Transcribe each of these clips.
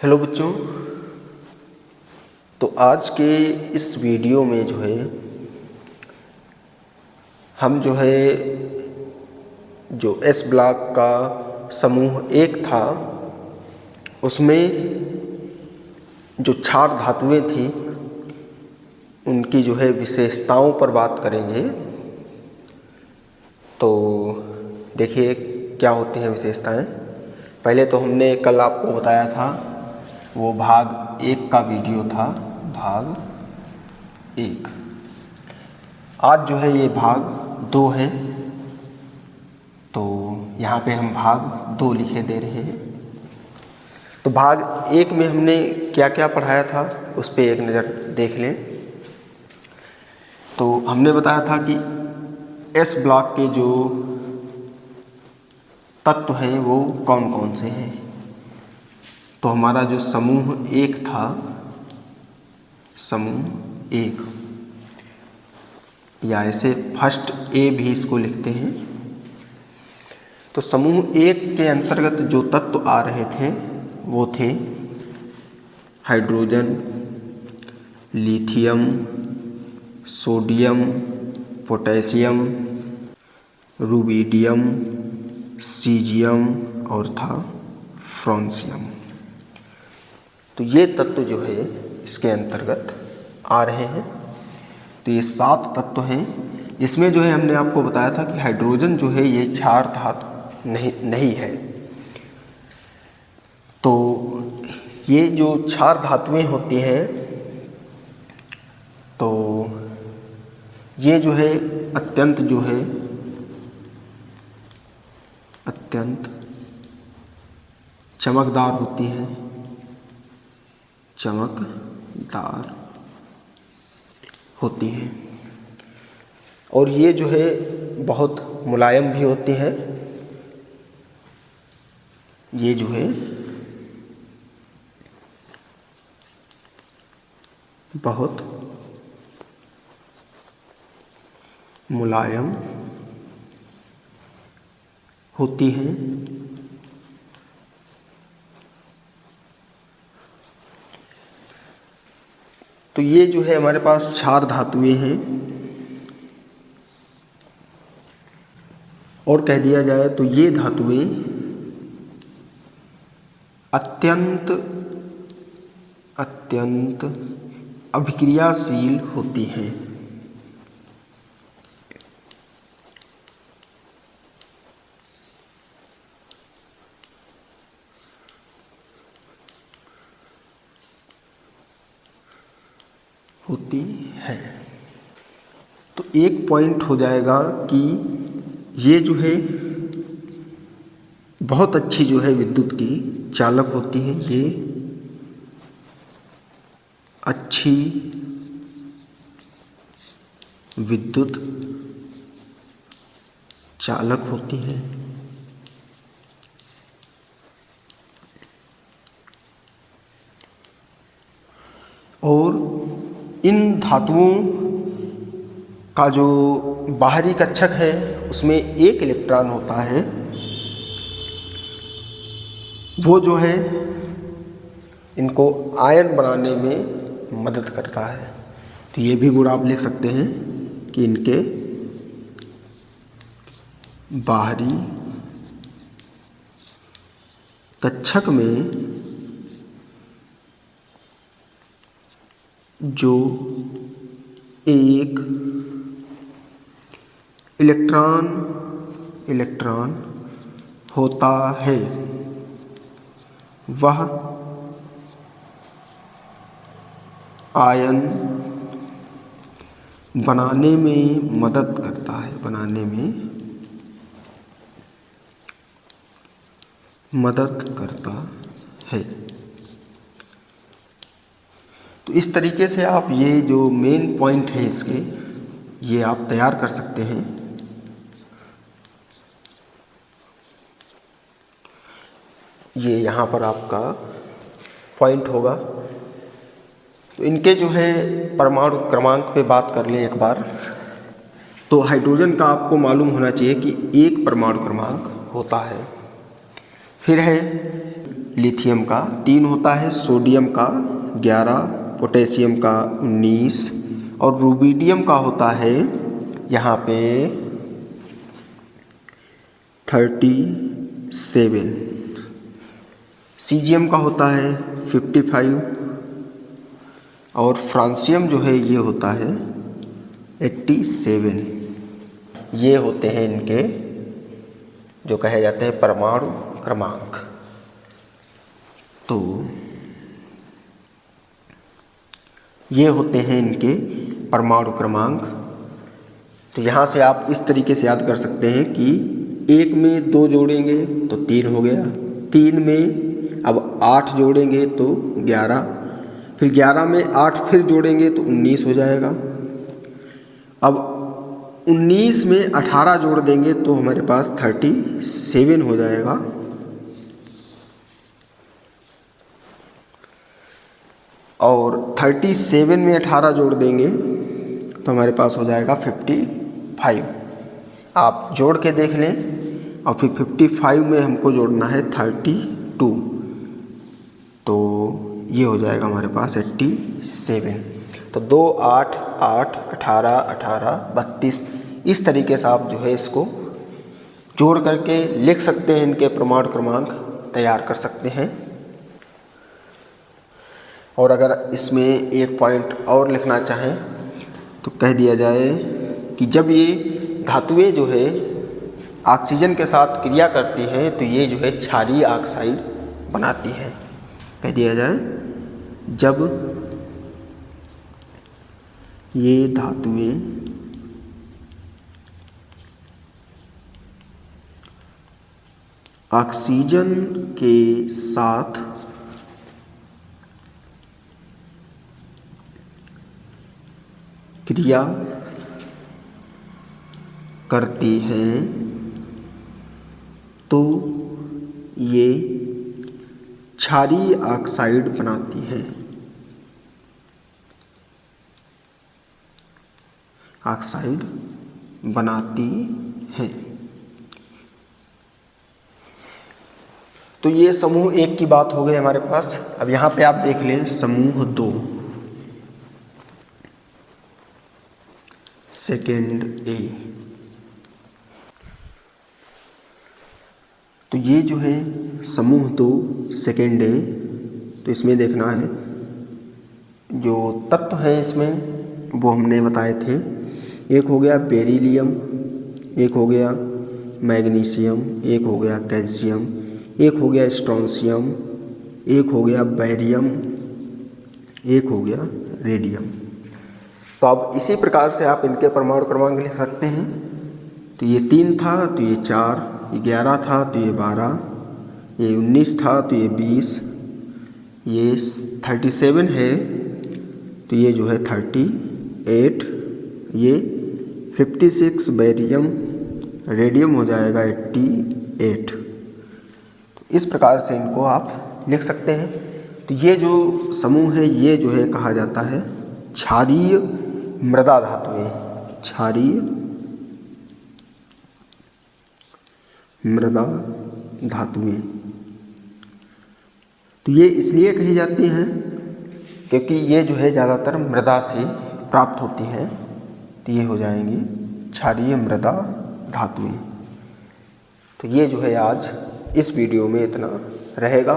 Hello बच्चों, तो आज के इस वीडियो में जो है हम जो एस ब्लॉक का समूह 1 था उसमें जो क्षार धातुएं थी उनकी विशेषताओं पर बात करेंगे। तो देखिए क्या होती हैं विशेषताएं। पहले तो हमने कल आपको बताया था, वो भाग 1 का वीडियो था, भाग 1। आज ये भाग 2 है, तो यहाँ पे हम भाग 2 लिखे दे रहे हैं। तो भाग 1 में हमने क्या क्या पढ़ाया था उस पर एक नज़र देख लें। तो हमने बताया था कि एस ब्लॉक के जो तत्व हैं वो कौन कौन से हैं। तो हमारा जो समूह 1 था, समूह 1, या ऐसे फर्स्ट ए भी इसको लिखते हैं। तो समूह 1 के अंतर्गत जो तत्व आ रहे थे वो थे hydrogen, lithium, sodium, potassium, rubidium, caesium और था फ्रांसियम। तो ये तत्व इसके अंतर्गत आ रहे हैं। तो ये 7 तत्व हैं, जिसमें हमने आपको बताया था कि हाइड्रोजन ये क्षार धातु नहीं है। तो ये जो क्षार धातुएं होती हैं, तो ये अत्यंत चमकदार होती हैं, चमकदार होती हैं। और ये बहुत मुलायम भी होती हैं। ये बहुत मुलायम होती हैं। तो ये हमारे पास क्षार धातुएं हैं। और कह दिया जाए तो ये धातुएं अत्यंत अभिक्रियाशील होती हैं। तो एक पॉइंट हो जाएगा कि ये बहुत अच्छी विद्युत की चालक होती है। ये अच्छी विद्युत चालक होती है। और इन धातुओं का जो बाहरी कक्षक है उसमें एक इलेक्ट्रॉन होता है, वो इनको आयन बनाने में मदद करता है। तो ये भी गुण आप लिख सकते हैं कि इनके बाहरी कक्षक में जो एक इलेक्ट्रॉन होता है वह आयन बनाने में मदद करता है, तो इस तरीके से आप ये जो मेन पॉइंट है इसके, ये आप तैयार कर सकते हैं। ये यहाँ पर आपका पॉइंट होगा। तो इनके परमाणु क्रमांक पे बात कर लें एक बार। तो हाइड्रोजन का आपको मालूम होना चाहिए कि 1 परमाणु क्रमांक होता है। फिर है लिथियम का 3 होता है, सोडियम का 11, पोटेशियम का 19 और रुबिडियम का होता है यहाँ पे 37। सीजियम का होता है 55 और फ्रांसियम जो है ये होता है 87। ये होते हैं इनके जो कहे जाते हैं परमाणु क्रमांक। तो ये होते हैं इनके परमाणु क्रमांक। तो यहाँ से आप इस तरीके से याद कर सकते हैं कि 1 में 2 जोड़ेंगे तो 3 हो गया, 3 में अब 8 जोड़ेंगे तो 11, फिर 11 में 8 फिर जोड़ेंगे तो 19 हो जाएगा। अब 19 में 18 जोड़ देंगे तो हमारे पास 37 हो जाएगा। और 37 में 18 जोड़ देंगे तो हमारे पास हो जाएगा 55। आप जोड़ के देख लें और फिर 55 में हमको जोड़ना है 32, तो ये हो जाएगा हमारे पास 87। तो 2, 8, 8, 18, 18, 32 इस तरीके से आप जो है इसको जोड़ करके लिख सकते हैं, इनके परमाणु क्रमांक तैयार कर सकते हैं। और अगर इसमें एक पॉइंट और लिखना चाहें तो कह दिया जाए कि जब ये धातुएं जो है ऑक्सीजन के साथ क्रिया करती हैं तो ये जो है क्षारीय ऑक्साइड बनाती हैं। कह दिया जाए जब ये धातुएं ऑक्सीजन के साथ क्रिया करती हैं तो ये क्षारीय ऑक्साइड बनाती है। ऑक्साइड बनाती है। तो ये समूह 1 की बात हो गई हमारे पास। अब यहाँ पे आप देख लें समूह 2, सेकेंड ए। तो ये जो है समूह 2 सेकेंड ए, तो इसमें देखना है जो तत्व है इसमें वो हमने बताए थे। एक हो गया बेरिलियम, एक हो गया मैग्नीशियम, एक हो गया कैल्शियम, एक हो गया स्ट्रोंशियम, एक हो गया बैरियम, एक हो गया रेडियम। तो अब इसी प्रकार से आप इनके परमाणु क्रमांक लिख सकते हैं। तो ये 3 था तो ये 4, ये 11 था तो ये 12, ये 19 था तो ये 20, ये 37 है तो ये जो है 38, ये 56 बैरियम, रेडियम हो जाएगा 88। तो इस प्रकार से इनको आप लिख सकते हैं। तो ये जो समूह है ये जो है कहा जाता है क्षारीय मृदा धातुएं। क्षारीय मृदा धातुएं। तो ये इसलिए कही जाती हैं क्योंकि ये जो है ज़्यादातर मृदा से प्राप्त होती हैं। तो ये हो जाएंगी क्षारीय मृदा धातुएं। तो ये जो है आज इस वीडियो में इतना रहेगा।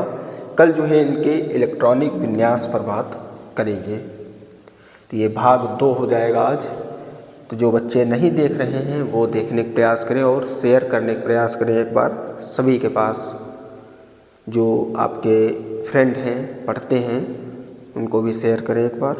कल जो है इनके इलेक्ट्रॉनिक विन्यास पर बात करेंगे। तो ये भाग 2 हो जाएगा आज। तो जो बच्चे नहीं देख रहे हैं वो देखने का प्रयास करें और शेयर करने का प्रयास करें एक बार सभी के पास। जो आपके फ्रेंड हैं, पढ़ते हैं, उनको भी शेयर करें एक बार।